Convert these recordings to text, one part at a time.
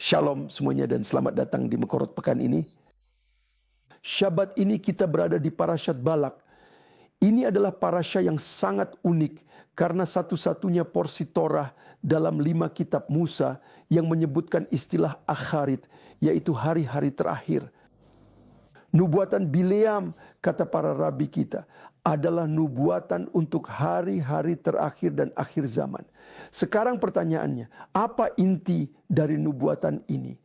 Shalom semuanya dan selamat datang di Mekorot Pekan ini. Syabat ini kita berada di Parasyat Balak. Ini adalah parasya yang sangat unik karena satu-satunya porsi Torah dalam 5 kitab Musa yang menyebutkan istilah akharit, yaitu hari-hari terakhir. Nubuatan Bileam, kata para rabi kita, adalah nubuatan untuk hari-hari terakhir dan akhir zaman. Sekarang pertanyaannya, apa inti dari nubuatan ini?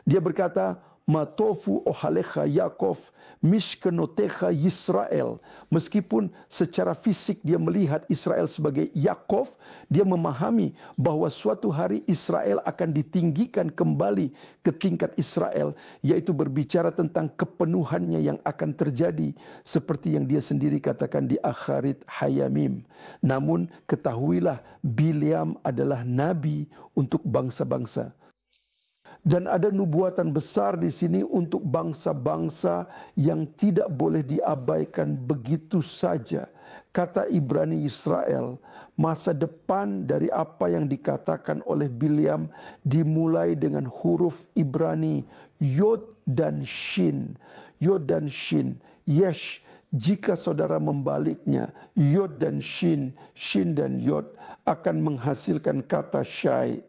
Dia berkata, Matofu ohalecha Yakov mishkenotecha Yisrael. Meskipun secara fisik dia melihat Israel sebagai Yakov, dia memahami bahwa suatu hari Israel akan ditinggikan kembali ke tingkat Israel, yaitu berbicara tentang kepenuhannya yang akan terjadi seperti yang dia sendiri katakan di Akharit Hayamim. Namun ketahuilah Bileam adalah nabi untuk bangsa-bangsa. Dan ada nubuatan besar di sini untuk bangsa-bangsa yang tidak boleh diabaikan begitu saja. Kata Ibrani Israel, masa depan dari apa yang dikatakan oleh Bileam dimulai dengan huruf Ibrani Yod dan Shin. Yod dan Shin, Yesh. Jika saudara membaliknya, Yod dan Shin, Shin dan Yod akan menghasilkan kata Shai.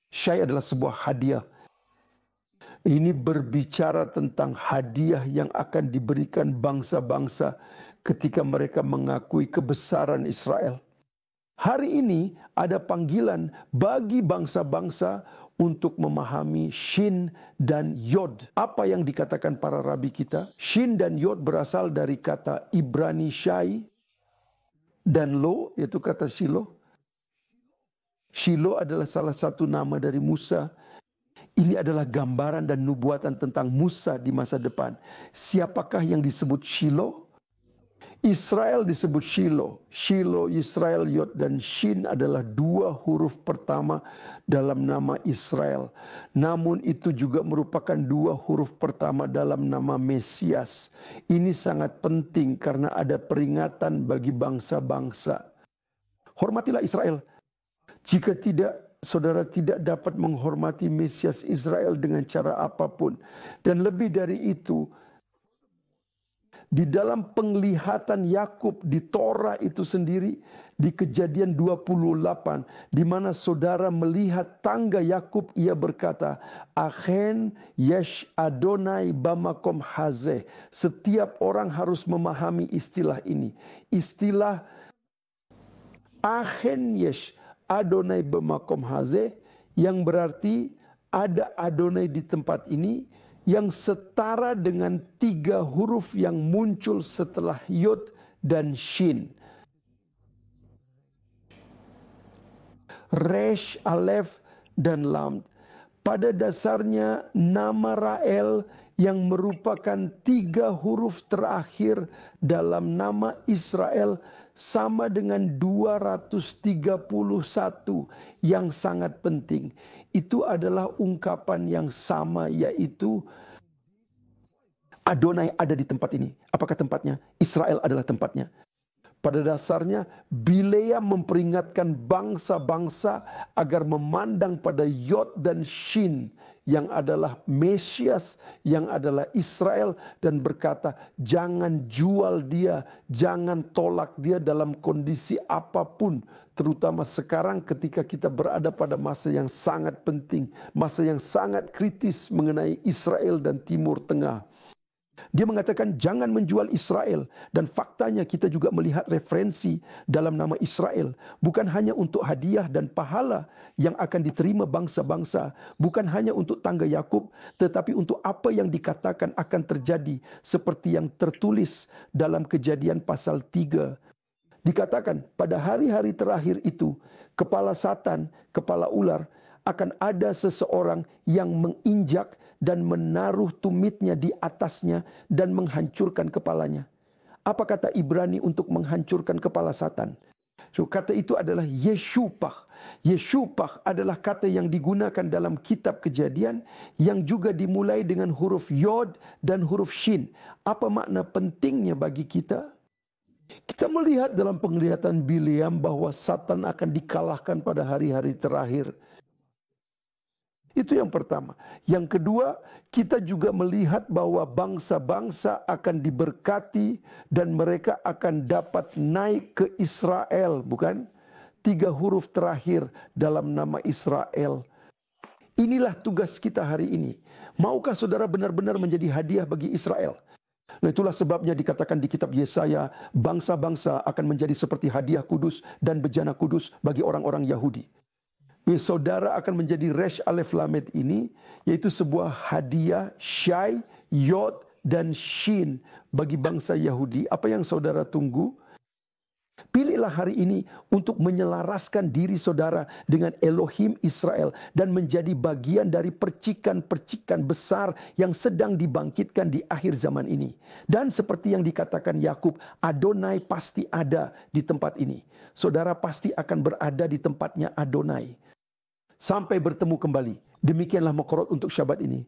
Shai adalah sebuah hadiah. Ini berbicara tentang hadiah yang akan diberikan bangsa-bangsa ketika mereka mengakui kebesaran Israel. Hari ini ada panggilan bagi bangsa-bangsa untuk memahami Shin dan Yod. Apa yang dikatakan para rabi kita? Shin dan Yod berasal dari kata Ibrani Shai dan Lo, yaitu kata Shiloh. Shiloh adalah salah satu nama dari Musa. Ini adalah gambaran dan nubuatan tentang Musa di masa depan. Siapakah yang disebut Shiloh? Israel disebut Shiloh. Shiloh, Israel, Yod dan Shin adalah 2 huruf pertama dalam nama Israel. Namun itu juga merupakan 2 huruf pertama dalam nama Mesias. Ini sangat penting karena ada peringatan bagi bangsa-bangsa. Hormatilah Israel. Jika tidak, saudara tidak dapat menghormati Mesias Israel dengan cara apapun. Dan lebih dari itu, di dalam penglihatan Yakub di Torah itu sendiri, di Kejadian 28, di mana saudara melihat tangga Yakub, ia berkata, Achen yesh Adonai bamakom hazeh. Setiap orang harus memahami istilah ini. Istilah Achen yesh Adonai bemakom hazeh, yang berarti ada Adonai di tempat ini, yang setara dengan 3 huruf yang muncul setelah Yod dan Shin. Resh, Alef, dan Lam. Pada dasarnya nama Rael yang merupakan 3 huruf terakhir dalam nama Israel sama dengan 231 yang sangat penting. Itu adalah ungkapan yang sama, yaitu Adonai ada di tempat ini. Apakah tempatnya? Israel adalah tempatnya. Pada dasarnya Bileam memperingatkan bangsa-bangsa agar memandang pada Yod dan Shin yang adalah Mesias, yang adalah Israel, dan berkata, jangan jual dia, jangan tolak dia dalam kondisi apapun. Terutama sekarang ketika kita berada pada masa yang sangat penting, masa yang sangat kritis mengenai Israel dan Timur Tengah. Dia mengatakan jangan menjual Israel, dan faktanya kita juga melihat referensi dalam nama Israel bukan hanya untuk hadiah dan pahala yang akan diterima bangsa-bangsa, bukan hanya untuk tangga Yakub, tetapi untuk apa yang dikatakan akan terjadi seperti yang tertulis dalam Kejadian pasal 3. Dikatakan pada hari-hari terakhir itu kepala Satan, kepala ular, akan ada seseorang yang menginjak dan menaruh tumitnya di atasnya dan menghancurkan kepalanya. Apa kata Ibrani untuk menghancurkan kepala Satan? So, kata itu adalah Yeshupach. Yeshupach adalah kata yang digunakan dalam kitab Kejadian yang juga dimulai dengan huruf Yod dan huruf Shin. Apa makna pentingnya bagi kita? Kita melihat dalam penglihatan Bileam bahwa Satan akan dikalahkan pada hari-hari terakhir. Itu yang pertama. Yang kedua, kita juga melihat bahwa bangsa-bangsa akan diberkati dan mereka akan dapat naik ke Israel, bukan? 3 huruf terakhir dalam nama Israel. Inilah tugas kita hari ini. Maukah saudara benar-benar menjadi hadiah bagi Israel? Nah, itulah sebabnya dikatakan di kitab Yesaya, bangsa-bangsa akan menjadi seperti hadiah kudus dan bejana kudus bagi orang-orang Yahudi. Saudara akan menjadi Resh Alef Lamed ini, yaitu sebuah hadiah Shai, Yod, dan Shin bagi bangsa Yahudi. Apa yang saudara tunggu? Pilihlah hari ini untuk menyelaraskan diri saudara dengan Elohim Israel dan menjadi bagian dari percikan-percikan besar yang sedang dibangkitkan di akhir zaman ini. Dan seperti yang dikatakan Yakub, Adonai pasti ada di tempat ini. Saudara pasti akan berada di tempatnya Adonai. Sampai bertemu kembali. Demikianlah Mekorot untuk Syabat ini.